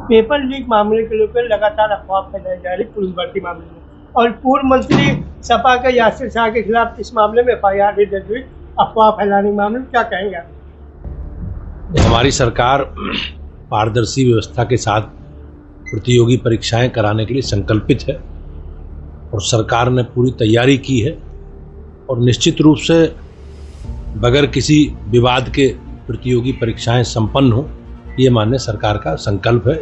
Paper leak मामले को लेकर लगातार अफवाह फैलाई जा रही पुलिस भर्ती मामले में, और पूर्व मंत्री सपा के यासिर शाह के खिलाफ इस मामले में FIR भी दर्ज हुई। अफवाह फैलाने के मामले में क्या कहेंगे आप? हमारी सरकार पारदर्शी व्यवस्था के साथ प्रतियोगी परीक्षाएं कराने के लिए संकल्पित है और सरकार ने पूरी तैयारी की है और निश्चित रूप से बगैर किसी विवाद के प्रतियोगी परीक्षाएं संपन्न हो, ये माननीय सरकार का संकल्प है।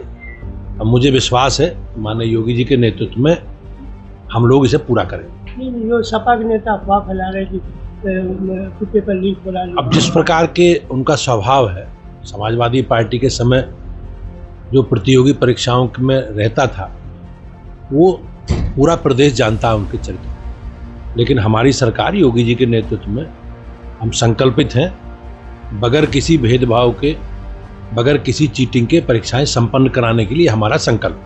अब मुझे विश्वास है माननीय योगी जी के नेतृत्व में हम लोग इसे पूरा करेंगे। नहीं, जो सपा के नेता अफवाह फैला रहे कि पेपर लीक हो रहा है। अब जिस प्रकार के उनका स्वभाव है, समाजवादी पार्टी के समय जो प्रतियोगी परीक्षाओं में रहता था वो पूरा प्रदेश जानता है उनके चरित्र, लेकिन हमारी सरकार योगी जी के नेतृत्व में हम संकल्पित हैं बगैर किसी भेदभाव के, बगैर किसी चीटिंग के परीक्षाएं संपन्न कराने के लिए हमारा संकल्प।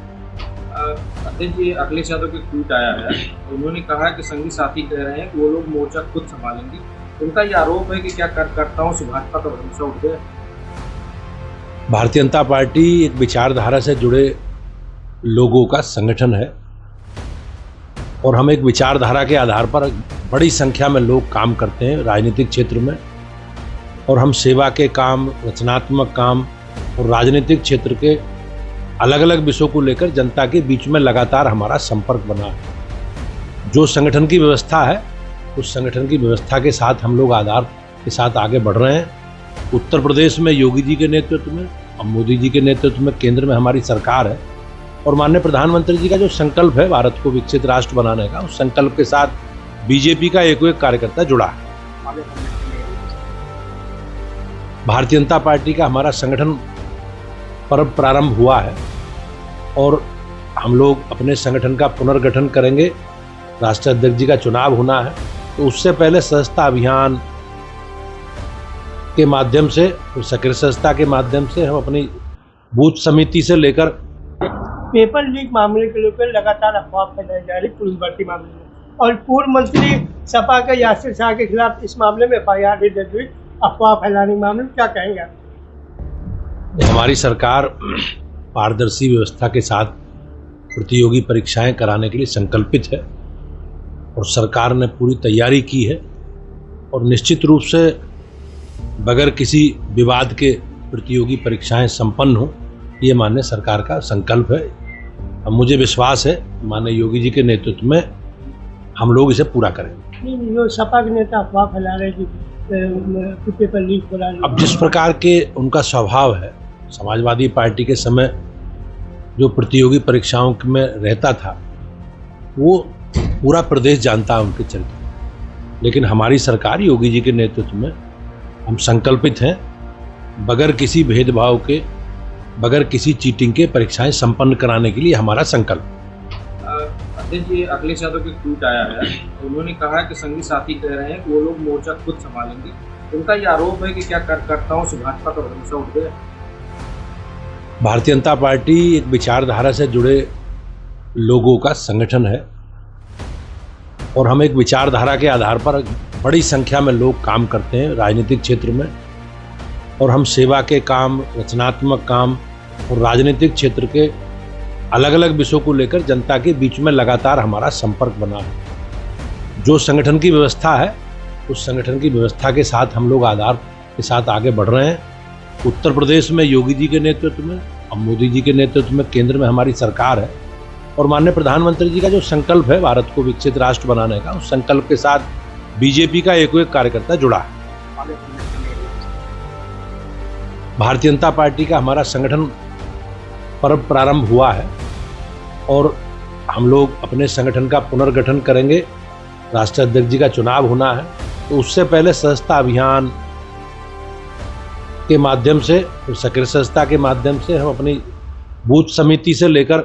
अध्यक्ष जी, अखिलेश यादव के ट्वीट आया है, उन्होंने कहा कि संगी साथी कह रहे हैं कि वो लोग मोर्चा खुद संभालेंगे। उनका ये आरोप है कि क्या कार्यकर्ताओं से भाजपा का भरोसा उठ गया। भारतीय जनता पार्टी एक विचारधारा से जुड़े लोगों का संगठन है और हम एक विचारधारा के आधार पर बड़ी संख्या में लोग काम करते हैं राजनीतिक क्षेत्र में, और हम सेवा के काम, रचनात्मक काम और राजनीतिक क्षेत्र के अलग अलग विषयों को लेकर जनता के बीच में लगातार हमारा संपर्क बना है। जो संगठन की व्यवस्था है उस संगठन की व्यवस्था के साथ हम लोग आधार के साथ आगे बढ़ रहे हैं। उत्तर प्रदेश में योगी जी के नेतृत्व में और मोदी जी के नेतृत्व में केंद्र में हमारी सरकार है, और माननीय प्रधानमंत्री जी का जो संकल्प है भारत को विकसित राष्ट्र बनाने का, उस संकल्प के साथ बीजेपी का एक कार्यकर्ता जुड़ा है। भारतीय जनता पार्टी का हमारा संगठन पर्व प्रारंभ हुआ है और हम लोग अपने संगठन का पुनर्गठन करेंगे। राष्ट्रीय अध्यक्ष जी का चुनाव होना है, तो उससे पहले सदस्यता अभियान के माध्यम से, सक्रिय सदस्यता के माध्यम से हम अपनी बूथ समिति से लेकर पेपर लीक मामले को लेकर लगातार अफवाह फैलाई जा रही पुलिस भर्ती मामले में, और पूर्व मंत्री सपा के यासिर शाह के खिलाफ इस मामले में FIR भी दर्ज हुई। अफवाह फैलाने के मामले में क्या कहेंगे आप? हमारी सरकार पारदर्शी व्यवस्था के साथ प्रतियोगी परीक्षाएं कराने के लिए संकल्पित है और सरकार ने पूरी तैयारी की है और निश्चित रूप से बगैर किसी विवाद के प्रतियोगी परीक्षाएं संपन्न हो, ये माननीय सरकार का संकल्प है। अब मुझे विश्वास है माननीय योगी जी के नेतृत्व में हम लोग इसे पूरा करेंगे। नहीं, जो सपा के नेता अफवाह फैला रहे कि पेपर लीक हो रहा है। अब जिस प्रकार के उनका स्वभाव है, समाजवादी पार्टी के समय जो प्रतियोगी परीक्षाओं में रहता था वो पूरा प्रदेश जानता है उनके चरित्र, लेकिन हमारी सरकार योगी जी के नेतृत्व में हम संकल्पित हैं बगैर किसी भेदभाव के, बगैर किसी चीटिंग के परीक्षाएं संपन्न कराने के लिए हमारा संकल्प। अध्यक्ष जी, अखिलेश यादव के ट्वीट आया है, उन्होंने कहा कि संगी साथी कह रहे हैं कि वो लोग मोर्चा खुद संभालेंगे। उनका ये आरोप है कि क्या कार्यकर्ताओं से भाजपा का भरोसा उठ गया। भारतीय जनता पार्टी एक विचारधारा से जुड़े लोगों का संगठन है और हम एक विचारधारा के आधार पर बड़ी संख्या में लोग काम करते हैं राजनीतिक क्षेत्र में, और हम सेवा के काम, रचनात्मक काम और राजनीतिक क्षेत्र के अलग अलग विषयों को लेकर जनता के बीच में लगातार हमारा संपर्क बना है। जो संगठन की व्यवस्था है उस संगठन की व्यवस्था के साथ हम लोग आधार के साथ आगे बढ़ रहे हैं। उत्तर प्रदेश में योगी जी के नेतृत्व में और मोदी जी के नेतृत्व में केंद्र में हमारी सरकार है, और माननीय प्रधानमंत्री जी का जो संकल्प है भारत को विकसित राष्ट्र बनाने का, उस संकल्प के साथ बीजेपी का एक कार्यकर्ता जुड़ा है। भारतीय जनता पार्टी का हमारा संगठन पर्व प्रारंभ हुआ है और हम लोग अपने संगठन का पुनर्गठन करेंगे। राष्ट्रीय अध्यक्ष जी का चुनाव होना है, तो उससे पहले सदस्यता अभियान के माध्यम से, सक्रिय सदस्यता के माध्यम से हम अपनी बूथ समिति से लेकर